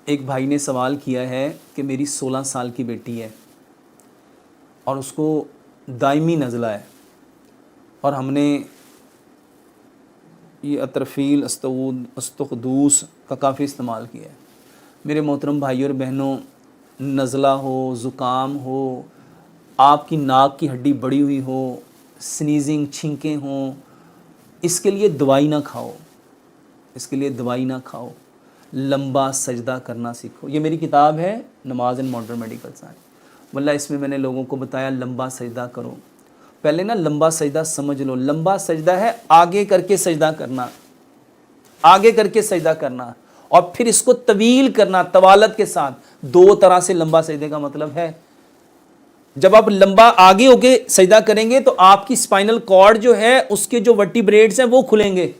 एक भाई ने सवाल किया है कि मेरी 16 साल की बेटी है और उसको दायमी नज़ला है और हमने ये अतरफ़ील अस्तुक़दूस का काफ़ी इस्तेमाल किया है। मेरे मोहतरम भाइयों और बहनों, नज़ला हो, ज़ुकाम हो, आपकी नाक की हड्डी बड़ी हुई हो, स्नीजिंग छींकें हों, इसके लिए दवाई ना खाओ, इसके लिए दवाई ना खाओ, लंबा सजदा करना सीखो। ये मेरी किताब है नमाज एंड मॉडर्न मेडिकल साइंस। वल्लाह इसमें मैंने लोगों को बताया लंबा सजदा करो। पहले ना लंबा सजदा समझ लो। लंबा सजदा है आगे करके सजदा करना, आगे करके सजदा करना और फिर इसको तवील करना तवालत के साथ। दो तरह से लंबा सजदे का मतलब है। जब आप लंबा आगे होके सजदा करेंगे तो आपकी स्पाइनल कॉर्ड जो है उसके जो वर्टिब्रेट्स हैं वो खुलेंगे।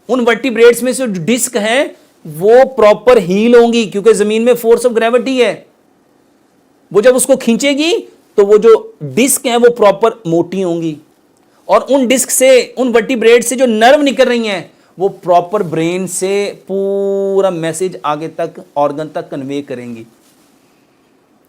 उन वर्टिब्रेट्स में से जो डिस्क हैं वो प्रॉपर हील होंगी क्योंकि जमीन में फोर्स ऑफ ग्रेविटी है। वो जब उसको खींचेगी तो वो जो डिस्क हैं वो प्रॉपर मोटी होंगी और उन डिस्क से, उन वर्टिब्रेट से जो नर्व निकल रही हैं वो प्रॉपर ब्रेन से पूरा मैसेज आगे तक ऑर्गन तक कन्वे करेंगी।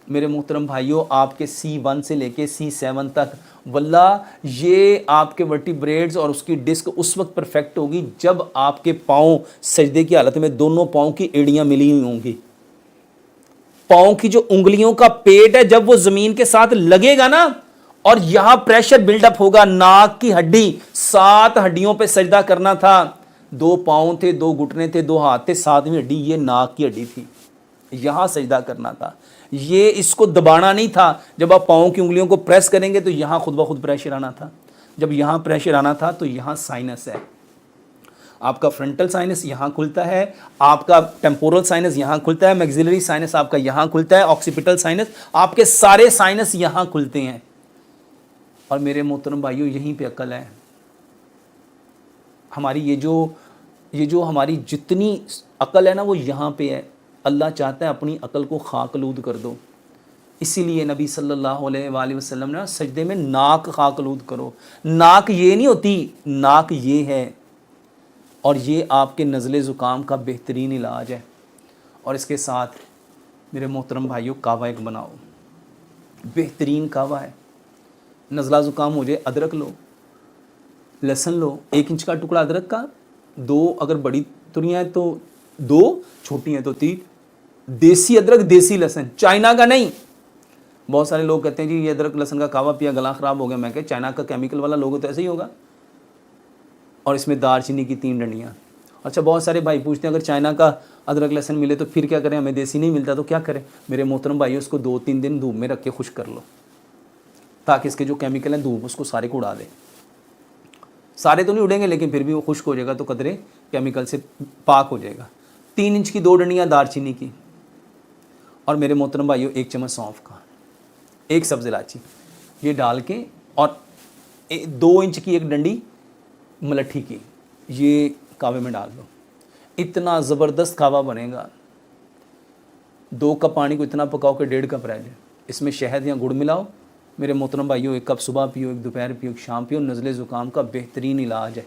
मेरे मोहतरम भाइयों, आपके C1 से लेके C7 तक वल्लाह ये आपके वर्टिब्रेट्स और उसकी डिस्क उस वक्त परफेक्ट होगी जब आपके पाँव सजदे की हालत में दोनों पाँव की एड़ियाँ मिली हुई होंगी। पाँव की जो उंगलियों का पेट है जब वो जमीन के साथ लगेगा ना और यहां प्रेशर बिल्डअप होगा, नाक की हड्डी, 7 हड्डियों पे सजदा करना था। 2 पाँव थे, 2 घुटने थे, 2 हाथ थे, 7वीं हड्डी ये नाक की हड्डी थी, यहां सजदा करना था। ये इसको दबाना नहीं था। जब आप पाँव की उंगलियों को प्रेस करेंगे तो यहां खुद ब खुद प्रेशर आना था। जब यहां प्रेशर आना था तो यहां साइनस है, आपका फ्रंटल साइनस यहाँ खुलता है, आपका टेम्पोरल साइनस यहाँ खुलता है, मैक्सिलरी साइनस आपका यहाँ खुलता है, ऑक्सीपिटल साइनस, आपके सारे साइनस यहाँ खुलते हैं। और मेरे मोहतरम भाइयों, यहीं पे अकल है हमारी। ये जो हमारी जितनी अकल है ना वो यहाँ पे है। अल्लाह चाहता है अपनी अकल को खाकलूद कर दो। इसीलिए नबी सल्लल्लाहु अलैहि वसल्लम ने सजदे में नाक खाकलूद करो। नाक ये नहीं होती, नाक ये है और ये आपके नज़ले ज़ुकाम का बेहतरीन इलाज है। और इसके साथ मेरे मोहतरम भाइयों, कावा एक बनाओ, बेहतरीन कावा है। नज़ला ज़ुकाम हो जाए, अदरक लो, लहसुन लो, 1 इंच का टुकड़ा अदरक का, 2 अगर बड़ी तुरियाँ हैं तो 2, छोटी हैं तो 3, देसी अदरक देसी लहसुन, चाइना का नहीं। बहुत सारे लोग कहते हैं जी ये अदरक लहसुन का कावा पिया गला ख़राब हो गया। मैं कह चाइना का केमिकल वाला लोगों तो ऐसे ही होगा। और इसमें दालचीनी की 3 डंडियाँ। अच्छा, बहुत सारे भाई पूछते हैं अगर चाइना का अदरक लहसुन मिले तो फिर क्या करें, हमें देसी नहीं मिलता तो क्या करें। मेरे मोहतरम भाइयों, उसको 2-3 दिन धूप में रख के खुश कर लो ताकि इसके जो केमिकल हैं धूप उसको सारे को उड़ा दे। सारे तो नहीं उड़ेंगे लेकिन फिर भी वो खुश्क हो जाएगा तो कदरे केमिकल से पाक हो जाएगा। 3 इंच की 2 डंडियाँ दालचीनी की और मेरे मोहतरम भाइयों 1 चम्मच सौंफ का, 1 सब्ज़ इलायची, ये डाल के और 2 इंच की 1 डंडी मलट्ठी की, ये कावे में डाल दो। इतना ज़बरदस्त कावा बनेगा। 2 कप पानी को इतना पकाओ कि 1.5 कप रह जाए। इसमें शहद या गुड़ मिलाओ। मेरे मोहतरम भाइयों, 1 कप सुबह पियो, 1 दोपहर पियो, 1 शाम पियो। नज़ले ज़ुकाम का बेहतरीन इलाज है।